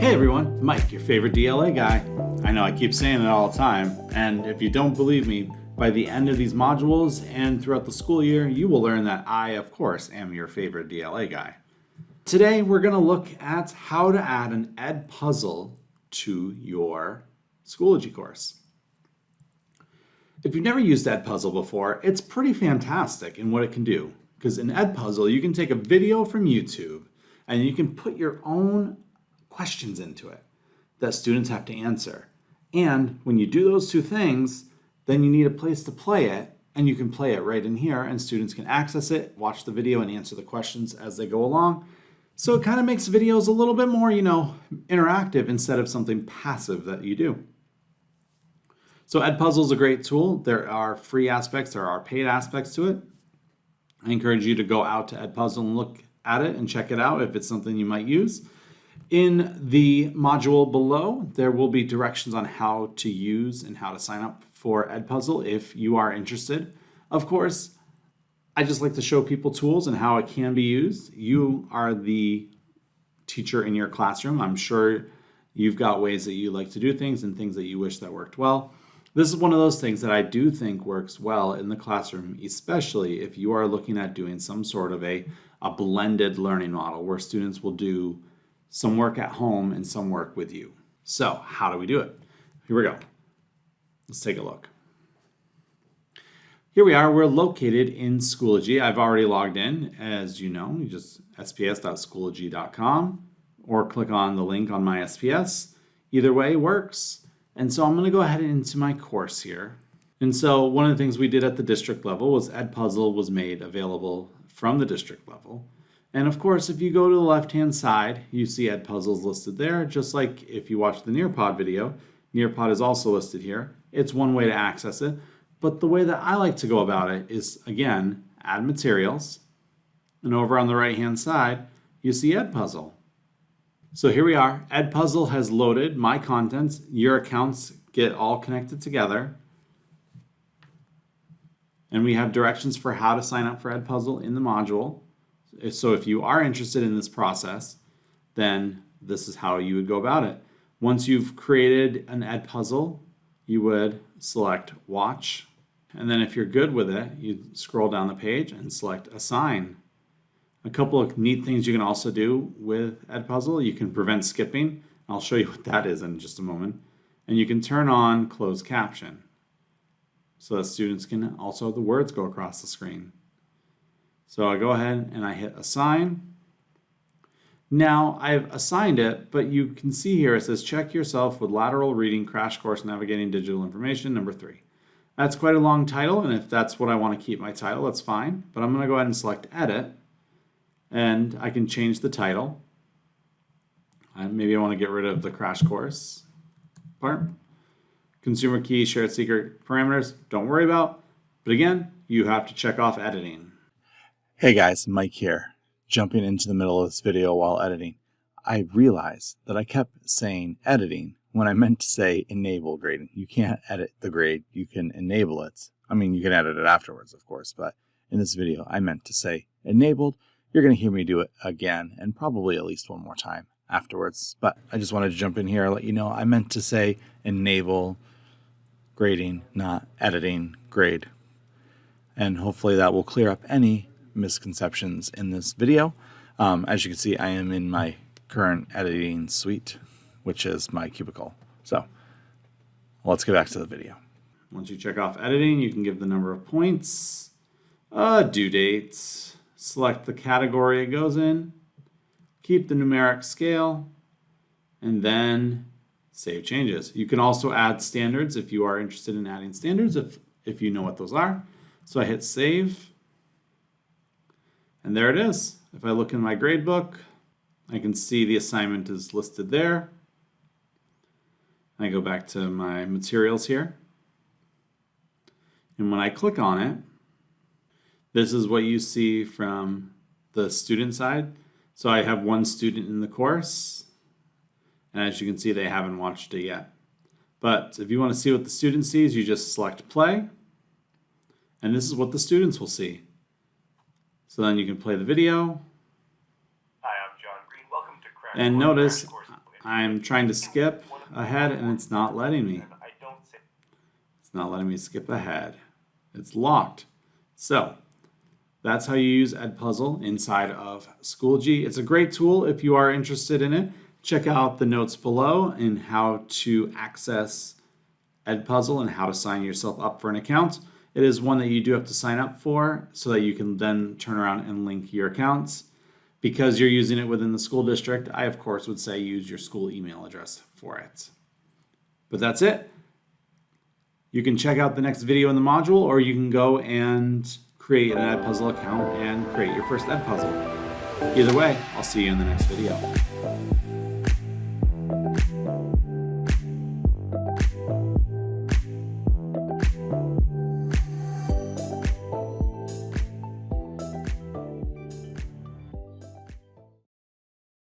Hey everyone, Mike, your favorite DLA guy. I know I keep saying it all the time, and if you don't believe me, by the end of these modules and throughout the school year, you will learn that I, of course, am your favorite DLA guy. Today, we're going to look at how to add an Edpuzzle to your Schoology course. If you've never used Edpuzzle before, it's pretty fantastic in what it can do. Because in Edpuzzle, you can take a video from YouTube and you can put your own questions into it that students have to answer. And when you do those two things, then you need a place to play it, and you can play it right in here, and students can access it, watch the video, and answer the questions as they go along. So it kind of makes videos a little bit more, interactive instead of something passive that you do. So Edpuzzle is a great tool. There are free aspects, there are paid aspects to it. I encourage you to go out to Edpuzzle and look at it and check it out if it's something you might use. In the module below, there will be directions on how to use and how to sign up for Edpuzzle if you are interested. Of course, I just like to show people tools and how it can be used. You are the teacher in your classroom. I'm sure you've got ways that you like to do things and things that you wish that worked well. This is one of those things that I do think works well in the classroom, especially if you are looking at doing some sort of a blended learning model where students will do some work at home and some work with you. So how do we do it? Here we go. Let's take a look. Here we are. We're located in Schoology. I've already logged in. As you know, you just sps.schoology.com or click on the link on my SPS. Either way works. And so I'm going to go ahead into my course here. And so one of the things we did at the district level was Edpuzzle was made available from the district level. And of course, if you go to the left-hand side, you see Edpuzzles listed there, just like if you watch the Nearpod video. Nearpod is also listed here. It's one way to access it. But the way that I like to go about it is, again, add materials. And over on the right-hand side, you see Edpuzzle. So here we are. Edpuzzle has loaded my contents. Your accounts get all connected together. And we have directions for how to sign up for Edpuzzle in the module. So if you are interested in this process, then this is how you would go about it. Once you've created an Edpuzzle, you would select Watch. And then if you're good with it, you scroll down the page and select Assign. A couple of neat things you can also do with Edpuzzle. You can prevent skipping. I'll show you what that is in just a moment. And you can turn on Closed Caption so that students can also, the words go across the screen. So I go ahead and I hit Assign. Now I've assigned it, but you can see here it says check yourself with lateral reading crash course navigating digital information number 3. That's quite a long title, and if that's what I want to keep my title, that's fine. But I'm going to go ahead and select Edit, and I can change the title. Maybe I want to get rid of the crash course part. Consumer key, shared secret parameters, don't worry about. But again, you have to check off editing. Hey guys, Mike here. Jumping into the middle of this video while editing. I realized that I kept saying editing when I meant to say enable grading. You can't edit the grade, you can enable it. I mean, you can edit it afterwards, of course, but in this video, I meant to say enabled. You're going to hear me do it again and probably at least one more time afterwards. But I just wanted to jump in here and let you know I meant to say enable grading, not editing grade. And hopefully that will clear up any misconceptions in this video. As you can see, I am in my current editing suite, which is my cubicle. So let's get back to the video. Once you check off editing, you can give the number of points, due dates, select the category it goes in, keep the numeric scale, and then save changes. You can also add standards if you are interested in adding standards, if you know what those are. So I hit save. And there it is. If I look in my gradebook, I can see the assignment is listed there. I go back to my materials here. And when I click on it, this is what you see from the student side. So I have one student in the course. And as you can see, they haven't watched it yet. But if you want to see what the student sees, you just select play. And this is what the students will see. So then you can play the video. Hi, I'm John Green. Welcome to Crash And Course. notice I'm trying to skip ahead and it's not letting me. It's not letting me skip ahead. It's locked. So that's how you use Edpuzzle inside of Schoology. It's a great tool if you are interested in it. Check out the notes below in how to access Edpuzzle and how to sign yourself up for an account. It is one that you do have to sign up for so that you can then turn around and link your accounts. Because you're using it within the school district, I of course would say use your school email address for it. But that's it. You can check out the next video in the module, or you can go and create an Edpuzzle account and create your first Edpuzzle. Either way, I'll see you in the next video.